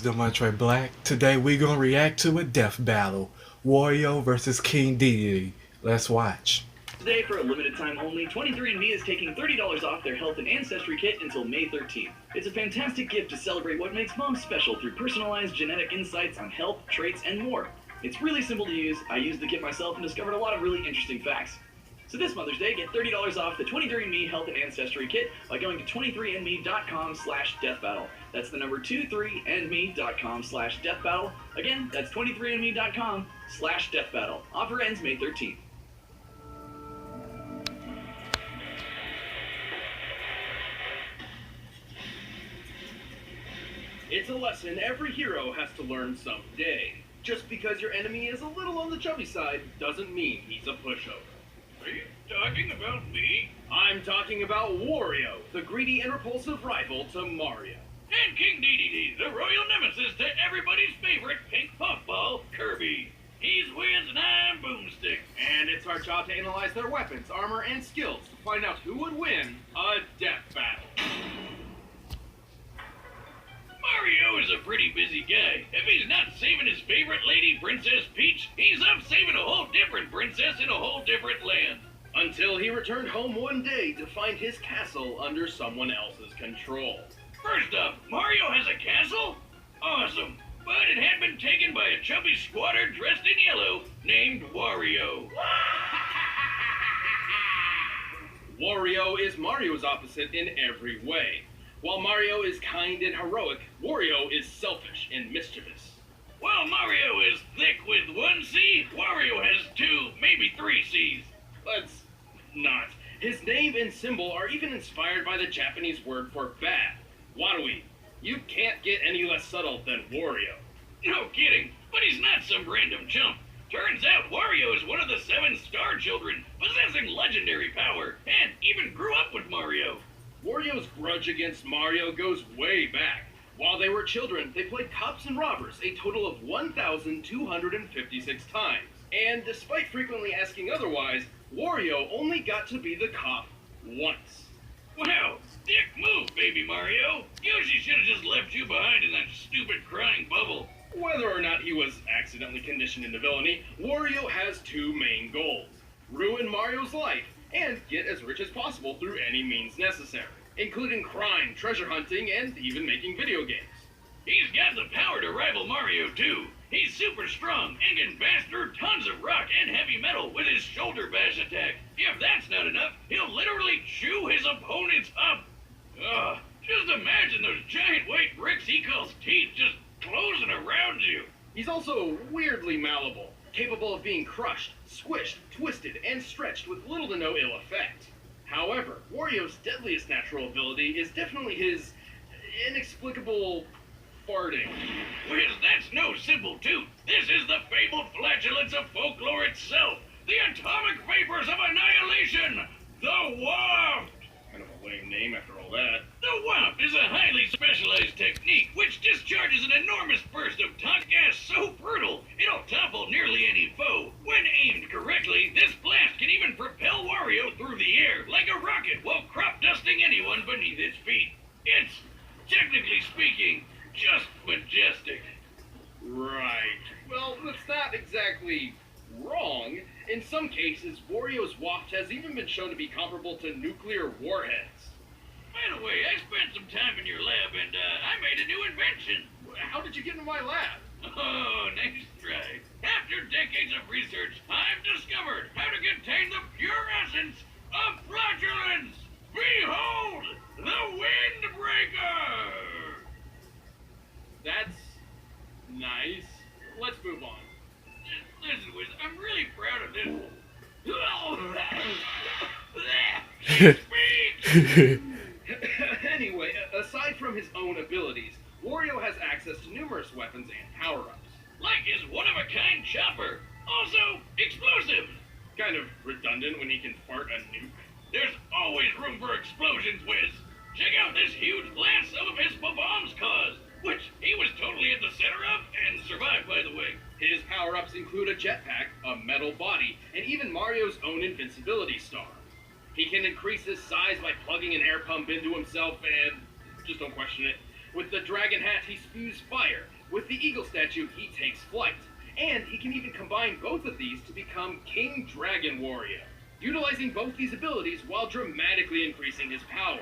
Demontre Black. Today we gonna react to a death battle. Wario versus King Dedede. Let's watch. Today, for a limited time only, 23andMe is taking $30 off their health and ancestry kit until May 13th. It's a fantastic gift to celebrate what makes mom special through personalized genetic insights on health, traits, and more. It's really simple to use. I used the kit myself and discovered a lot of really interesting facts. So this Mother's Day, get $30 off the 23andMe Health and Ancestry Kit by going to 23andme.com/deathbattle. That's the number 23andme.com/deathbattle. Again, that's 23andme.com/deathbattle. Offer ends May 13th. It's a lesson every hero has to learn someday. Just because your enemy is a little on the chubby side doesn't mean he's a pushover. Are you talking about me? I'm talking about Wario, the greedy and repulsive rival to Mario. And King Dedede, the royal nemesis to everybody's favorite pink puffball, Kirby. He's Wiz and I'm Boomstick. And it's our job to analyze their weapons, armor, and skills to find out who would win a death battle. Mario is a pretty busy guy. If he's not saving his favorite lady, Princess Peach, he's up saving a whole different princess in a whole different land. Until he returned home one day to find his castle under someone else's control. First up, Mario has a castle? Awesome. But it had been taken by a chubby squatter dressed in yellow named Wario. Wario is Mario's opposite in every way. While Mario is kind and heroic, Wario is selfish and mischievous. While Mario is thick with one C, Wario has two, maybe three C's. Let's not. His name and symbol are even inspired by the Japanese word for bad, Warui. You can't get any less subtle than Wario. No kidding, but he's not some random chump. Turns out Wario is one of the 7 star children, possessing legendary power, and even grew up with Mario. Wario's grudge against Mario goes way back. While they were children, they played cops and robbers a total of 1,256 times. And despite frequently asking otherwise, Wario only got to be the cop once. Wow, dick move, baby Mario. Yoshi should have just left you behind in that stupid crying bubble. Whether or not he was accidentally conditioned into villainy, Wario has 2 main goals. Ruin Mario's life, and get as rich as possible through any means necessary, including crime, treasure hunting, and even making video games. He's got the power to rival Mario, too. He's super strong and can bash through tons of rock and heavy metal with his shoulder bash attack. If that's not enough, he'll literally chew his opponents up. Ugh, just imagine those giant white bricks he calls teeth just closing around you. He's also weirdly malleable, capable of being crushed, squished, twisted, and stretched with little to no ill effect. However, Wario's deadliest natural ability is definitely his inexplicable farting. Wiz, that's no simple toot. This is the fabled flatulence of folklore itself. The atomic vapors of annihilation. The Waft. Kind of a lame name after all that. The Waft is a highly specialized technique which discharges an enormous burst of toxic gas so brutal it'll topple nearly any foe. When aimed correctly, this blast can even propel Wario through the air like a rocket while crop dusting anyone beneath its feet. It's, technically speaking, just majestic. Right. Well, that's not exactly wrong. In some cases, Wario's waft has even been shown to be comparable to nuclear warheads. By the way, I spent some time in your lab and I made a new invention. How did you get into my lab? Oh, nice try. After decades of research, I've discovered how to contain the pure essence of flatulence. Behold, the Windbreaker! That's nice. Let's move on. Listen, Wiz, I'm really proud of this. Anyway, aside from his own abilities, Wario has access to numerous weapons and power-ups. Like his one-of-a-kind chopper. Also, explosive. Kind of redundant when he can fart a nuke. There's always room for explosions, Wiz. Check out this huge blast some of his bombs caused, which he was totally at the center of and survived, by the way. His power-ups include a jetpack, a metal body, and even Mario's own invincibility star. He can increase his size by plugging an air pump into himself, and just don't question it. With the dragon hat, he spews fire. With the eagle statue, he takes flight. And he can even combine both of these to become King Dragon Wario, utilizing both these abilities while dramatically increasing his power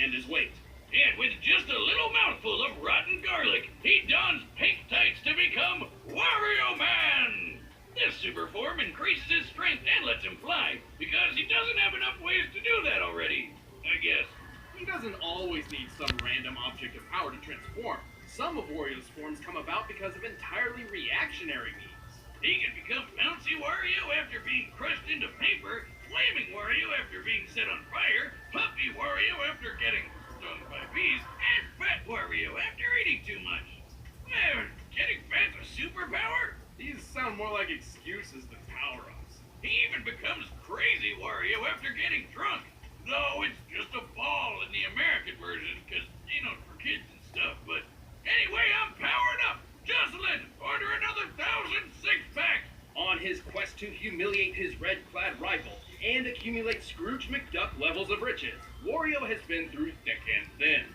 and his weight. And with just a little mouthful of rotten garlic, he dons pink tights to become Wario Man! This super form increases his strength and lets him fly, because he doesn't have enough ways to do that already, I guess. He doesn't always need some random object of power to transform. Some of Wario's forms come about because of entirely reactionary means. He can become Bouncy Wario after being crushed into paper, Flaming Wario after being set on fire, Puppy Wario after getting stung by bees, and Fat Wario after eating too much. Man, getting fat's a superpower? These sound more like excuses than power-ups. He even becomes Crazy Wario after getting drunk. Though it's just a ball in the American version, because, for kids and stuff. But anyway, I'm powered up. Jocelyn, order another 1,000 six-pack. On his quest to humiliate his red-clad rival and accumulate Scrooge McDuck levels of riches, Wario has been through thick and thin.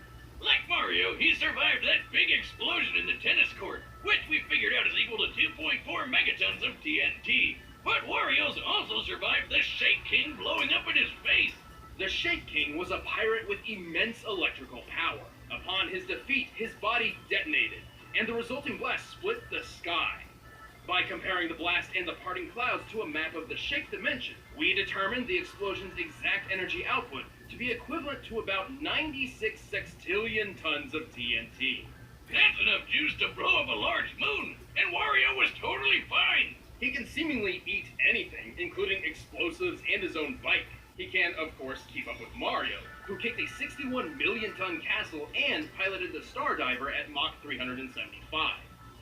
Like Mario, he survived that big explosion in the tennis court, which we figured out is equal to 2.4 megatons of TNT. But Wario's also survived the Shake King blowing up in his face. The Shake King was a pirate with immense electrical power. Upon his defeat, his body detonated, and the resulting blast split the sky. By comparing the blast and the parting clouds to a map of the Shake dimension, we determined the explosion's exact energy output to be equivalent to about 96 sextillion tons of TNT. That's enough juice to blow up a large moon, and Wario was totally fine. He can seemingly eat anything, including explosives and his own bike. He can, of course, keep up with Mario, who kicked a 61 million ton castle and piloted the Star Diver at Mach 375.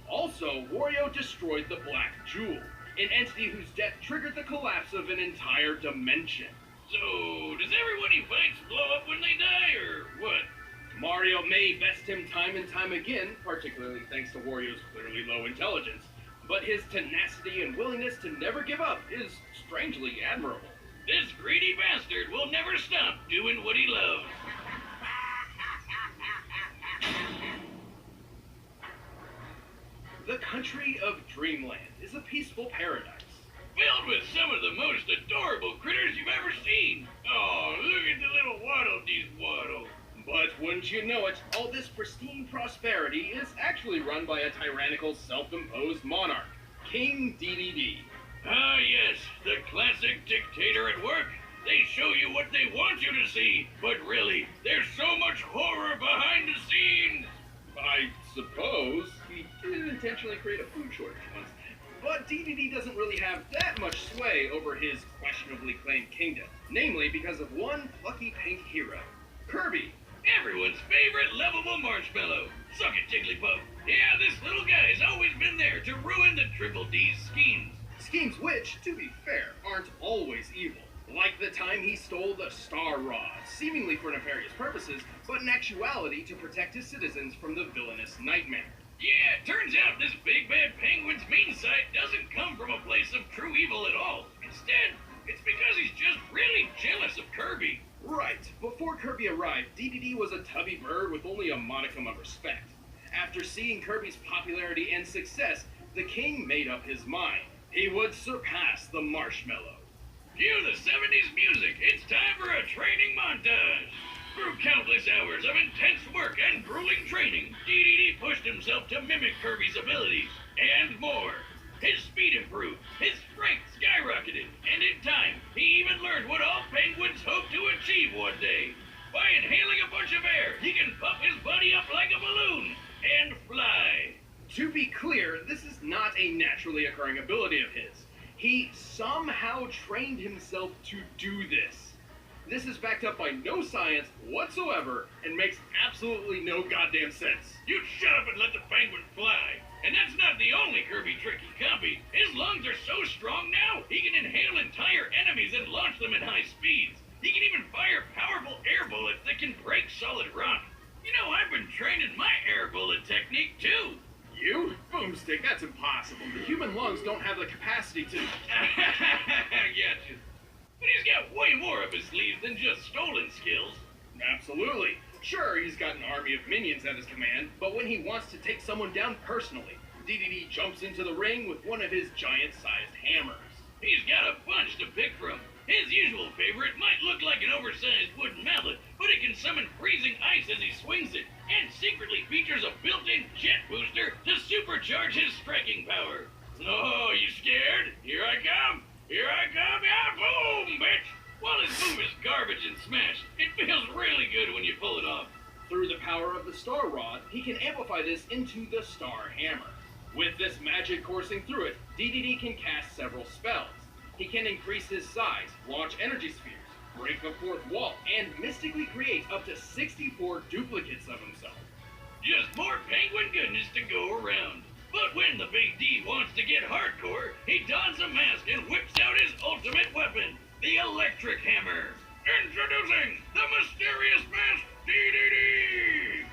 Also, Wario destroyed the Black Jewel, an entity whose death triggered the collapse of an entire dimension. So, does everyone he fights blow up when they die, or what? Mario may best him time and time again, particularly thanks to Wario's clearly low intelligence, but his tenacity and willingness to never give up is strangely admirable. This greedy bastard will never stop doing what he loves. The country of Dreamland is a peaceful paradise. Filled with some of the most adorable critters you've ever seen. Oh, look at the little Waddle Dees Waddle. But wouldn't you know it, all this pristine prosperity is actually run by a tyrannical, self-imposed monarch, King Dedede. Ah, yes, the classic dictator at work. They show you what they want you to see, but really, there's so much horror behind the scenes. I suppose he did intentionally create a food shortage once. But Dedede doesn't really have that much sway over his questionably claimed kingdom, namely because of one plucky pink hero, Kirby. Everyone's favorite lovable marshmallow. Suck it, Jigglypuff. Yeah, this little guy's always been there to ruin the Triple D's schemes. Schemes which, to be fair, aren't always evil. Like the time he stole the Star Rod, seemingly for nefarious purposes, but in actuality to protect his citizens from the villainous Nightmare. Yeah, it turns out this big bad penguin's mean side doesn't come from a place of true evil at all. Instead, it's because he's just really jealous of Kirby. Right. Before Kirby arrived, Dedede was a tubby bird with only a modicum of respect. After seeing Kirby's popularity and success, the king made up his mind. He would surpass the marshmallow. Cue the 70s music. It's time for a training montage. Through countless hours of intense work and grueling training, Dedede pushed himself to mimic Kirby's abilities, and more. His speed improved, his strength skyrocketed, and in time, he even learned what all penguins hope to achieve one day. By inhaling a bunch of air, he can puff his body up like a balloon and fly. To be clear, this is not a naturally occurring ability of his. He somehow trained himself to do this. This is backed up by no science whatsoever and makes absolutely no goddamn sense. You shut up and let the penguin fly. And that's not the only Kirby trick he copied. His lungs are so strong now, he can inhale entire enemies and launch them at high speeds. He can even fire powerful air bullets that can break solid rock. You know, I've been training my air bullet technique too. You? Boomstick, that's impossible. The human lungs don't have the capacity to... Gotcha. But he's got way more up his sleeve than just stolen skills. Absolutely. Sure, he's got an army of minions at his command, but when he wants to take someone down personally, DDD jumps into the ring with one of his giant-sized hammers. He's got a bunch to pick from. His usual favorite might look like an oversized wooden mallet, but it can summon freezing ice as he swings it, and secretly features a built-in jet booster to supercharge his striking power. Oh, you scared? Here I come! Here I come! Yeah, boom, bitch! While his move is garbage and smash, it feels really good when you pull it off. Through the power of the Star Rod, he can amplify this into the Star Hammer. With this magic coursing through it, DDD can cast several spells. He can increase his size, launch energy spheres, break the fourth wall, and mystically create up to 64 duplicates of himself. Just more penguin goodness to go around. But when the Big D wants to get hardcore, he dons a mask and whips out his ultimate weapon, the Electric Hammer. Introducing the mysterious mask DDD!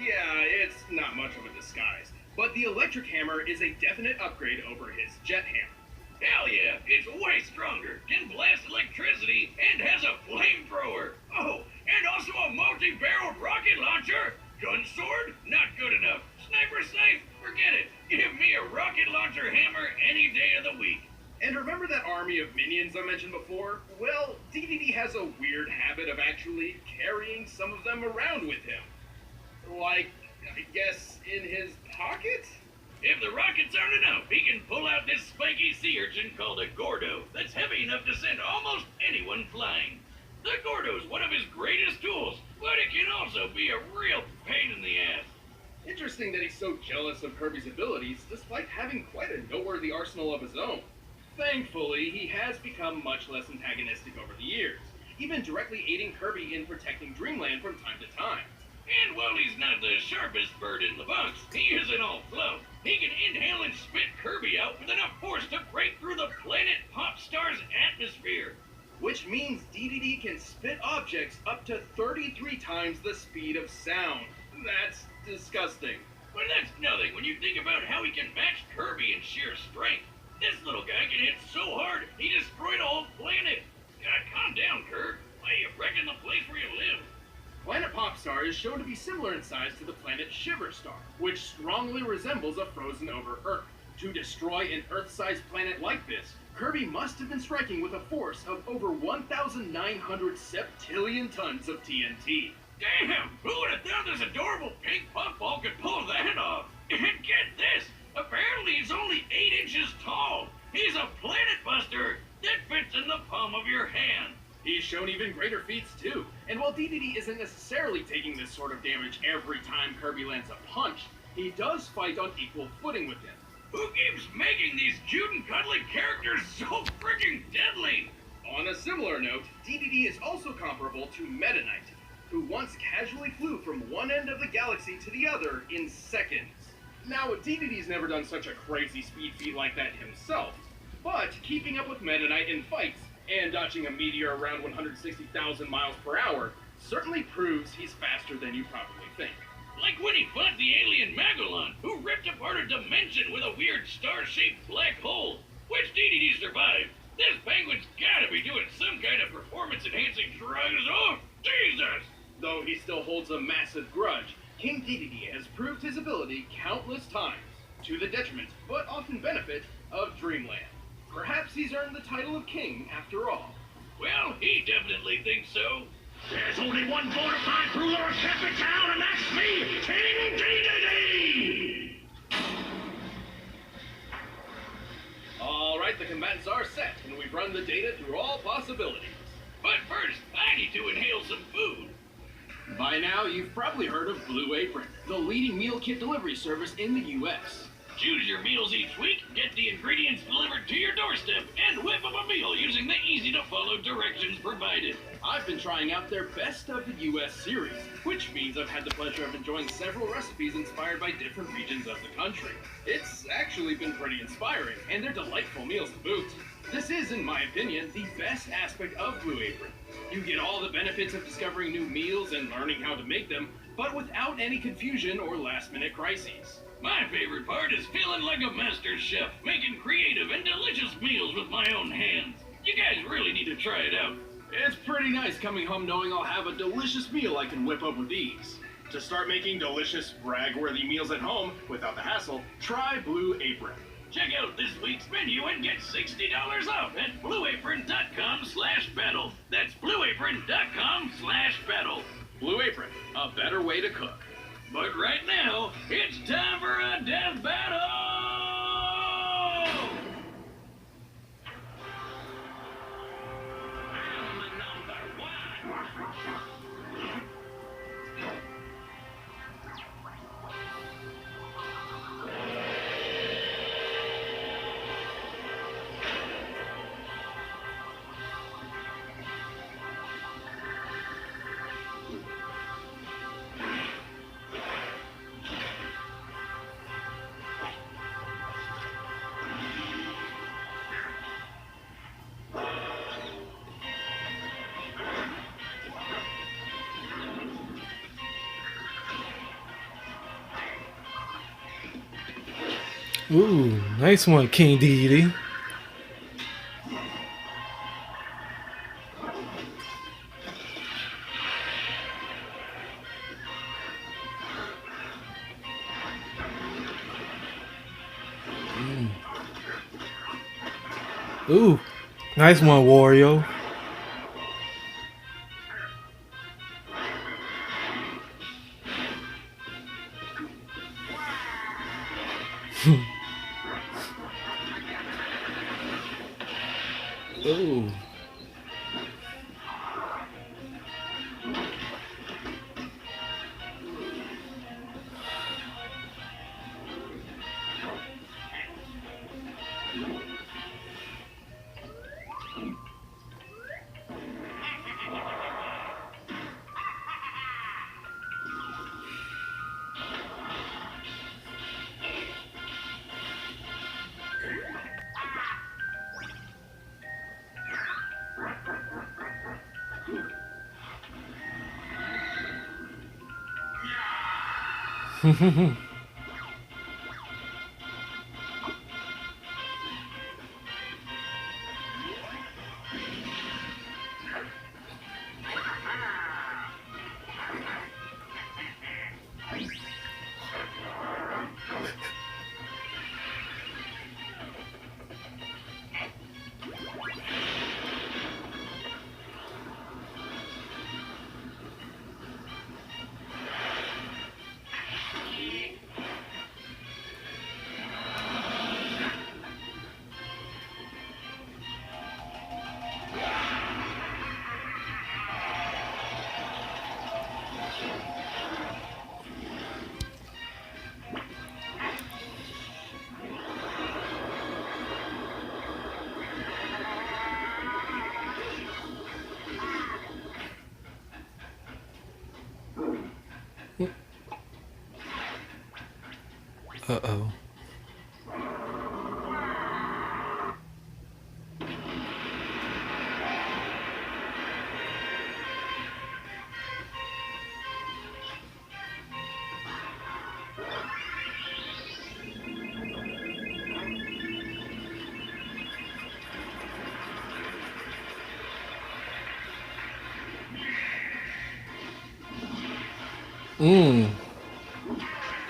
Yeah, it's not much of a disguise, but the Electric Hammer is a definite upgrade over his Jet Hammer. Hell yeah, it's way stronger, can blast electricity, and has a flamethrower. Oh, and also a multi-barreled rocket launcher. Gun sword? Not good enough. Sniper sight? Forget it. Give me a rocket launcher hammer any day of the week. And remember that army of minions I mentioned before? Well, DDD has a weird habit of actually carrying some of them around with him. Like, I guess, in his pocket? If the rockets aren't enough, he can pull out this spiky sea urchin called a Gordo that's heavy enough to send almost anyone flying. The Gordo's one of his greatest tools, but it can also be a real pain in the ass. Interesting that he's so jealous of Kirby's abilities, despite having quite a noteworthy arsenal of his own. Thankfully, he has become much less antagonistic over the years, even directly aiding Kirby in protecting Dreamland from time to time. And while he's not the sharpest bird in the box, he isn't all fluff. He can inhale and spit Kirby out with enough force to break through the planet Popstar's atmosphere. Which means DDD can spit objects up to 33 times the speed of sound. That's disgusting. But that's nothing when you think about how he can match Kirby in sheer strength. This little guy can hit so hard, he destroyed a whole planet. Calm down, Kirk. Why are you wrecking the place where you live? Planet Popstar is shown to be similar in size to the planet Shiverstar, which strongly resembles a frozen-over Earth. To destroy an Earth-sized planet like this, Kirby must have been striking with a force of over 1,900 septillion tons of TNT. Damn! Who would have thought this adorable pink puffball could pull that off? And get this! Apparently he's only 8 inches tall! He's a planet buster that fits in the palm of your hand! He's shown even greater feats too, and while DDD isn't necessarily taking this sort of damage every time Kirby lands a punch, he does fight on equal footing with him. Who keeps making these cute and cuddly characters so freaking deadly? On a similar note, DDD is also comparable to Meta Knight, who once casually flew from one end of the galaxy to the other in seconds. Now, DDD's never done such a crazy speed feat like that himself, but keeping up with Meta Knight in fights and dodging a meteor around 160,000 miles per hour certainly proves he's faster than you probably think. Like when he fought the alien Magellan, who ripped apart a dimension with a weird star-shaped black hole, which DDD survived. This penguin's gotta be doing some kind of performance-enhancing drugs. Oh, Jesus! Though he still holds a massive grudge, King DDD has proved his ability countless times, to the detriment, but often benefit, of Dreamland. Perhaps he's earned the title of king after all. Well, he definitely thinks so. There's only one bona fide ruler of Epic Town, and that's me, King DDD! Alright, the combatants are set, and we've run the data through all possibilities. But first, I need to inhale some food. By now, you've probably heard of Blue Apron, the leading meal kit delivery service in the U.S. Choose your meals each week, get the ingredients delivered to your doorstep, and whip up a meal using the easy-to-follow directions provided. I've been trying out their Best of the U.S. series, which means I've had the pleasure of enjoying several recipes inspired by different regions of the country. It's actually been pretty inspiring, and they're delightful meals to boot. This is, in my opinion, the best aspect of Blue Apron. You get all the benefits of discovering new meals and learning how to make them, but without any confusion or last-minute crises. My favorite part is feeling like a master chef, making creative and delicious meals with my own hands. You guys really need to try it out. It's pretty nice coming home knowing I'll have a delicious meal I can whip up with ease. To start making delicious, brag-worthy meals at home without the hassle, try Blue Apron. Check out this week's menu and get $60 off at blueapron.com/battle. That's blueapron.com/battle. Blue Apron, a better way to cook. But right now, it's time for a death battle! I'm number one. Ooh, nice one, King Dedede. Ooh, nice one, Wario. Ooh. Uh-oh.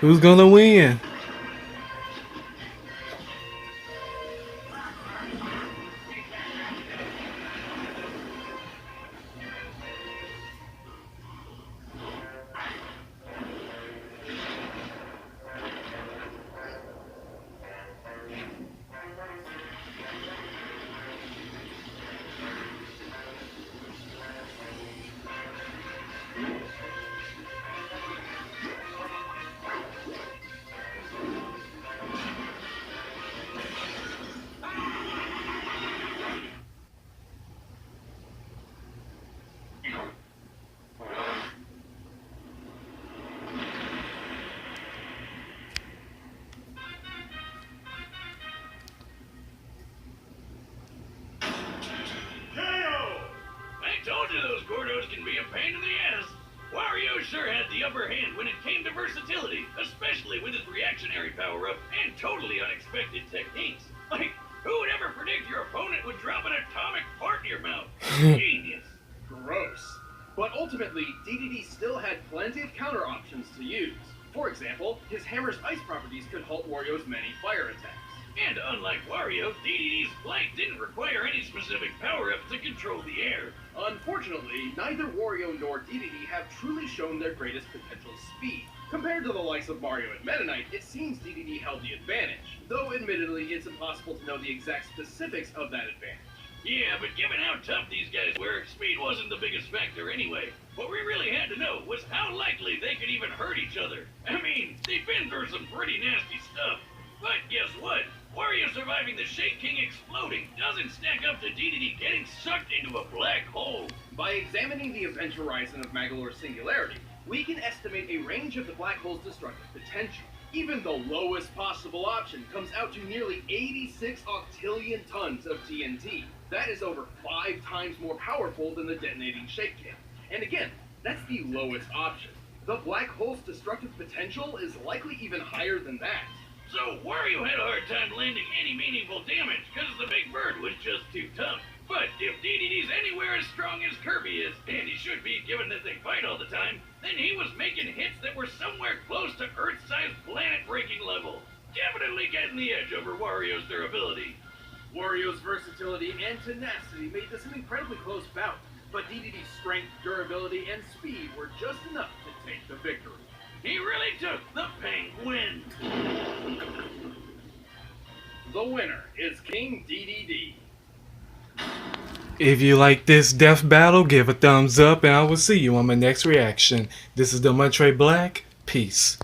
Who's gonna win? I told you those Gordos can be a pain in the ass. Wario sure had the upper hand when it came to versatility, especially with his reactionary power-up and totally unexpected techniques. Like, who would ever predict your opponent would drop an atomic fart in your mouth? Genius. ultimately, DDD still had plenty of counter options to use. For example, his hammer's ice properties could halt Wario's many fire attacks. And unlike Wario, DDD's flight didn't require any specific power-ups to control the air. Unfortunately, neither Wario nor DDD have truly shown their greatest potential speed. Compared to the likes of Mario and Meta Knight, it seems DDD held the advantage, though admittedly it's impossible to know the exact specifics of that advantage. Yeah, but given how tough these guys were, speed wasn't the biggest factor anyway. What we really had to know was how likely they could even hurt each other. I mean, they've been through some pretty nasty stuff. But guess what? Wario surviving the Shake King exploding doesn't stack up to DDD getting sucked into a black hole. By examining the event horizon of Magolor's singularity, we can estimate a range of the black hole's destructive potential. Even the lowest possible option comes out to nearly 86 octillion tons of TNT. That is over 5 times more powerful than the detonating Shake King. And again, that's the lowest option. The black hole's destructive potential is likely even higher than that. So Wario had a hard time landing any meaningful damage because the big bird was just too tough. But if DDD's anywhere as strong as Kirby is, and he should be given that they fight all the time, then he was making hits that were somewhere close to Earth-sized planet-breaking level. Definitely getting the edge over Wario's durability. Wario's versatility and tenacity made this an incredibly close bout, but DDD's strength, durability, and speed were just enough to take the victory. He really took the penguin. The winner is King DDD. If you like this death battle, give a thumbs up and I will see you on my next reaction. This is the Montre Black. Peace.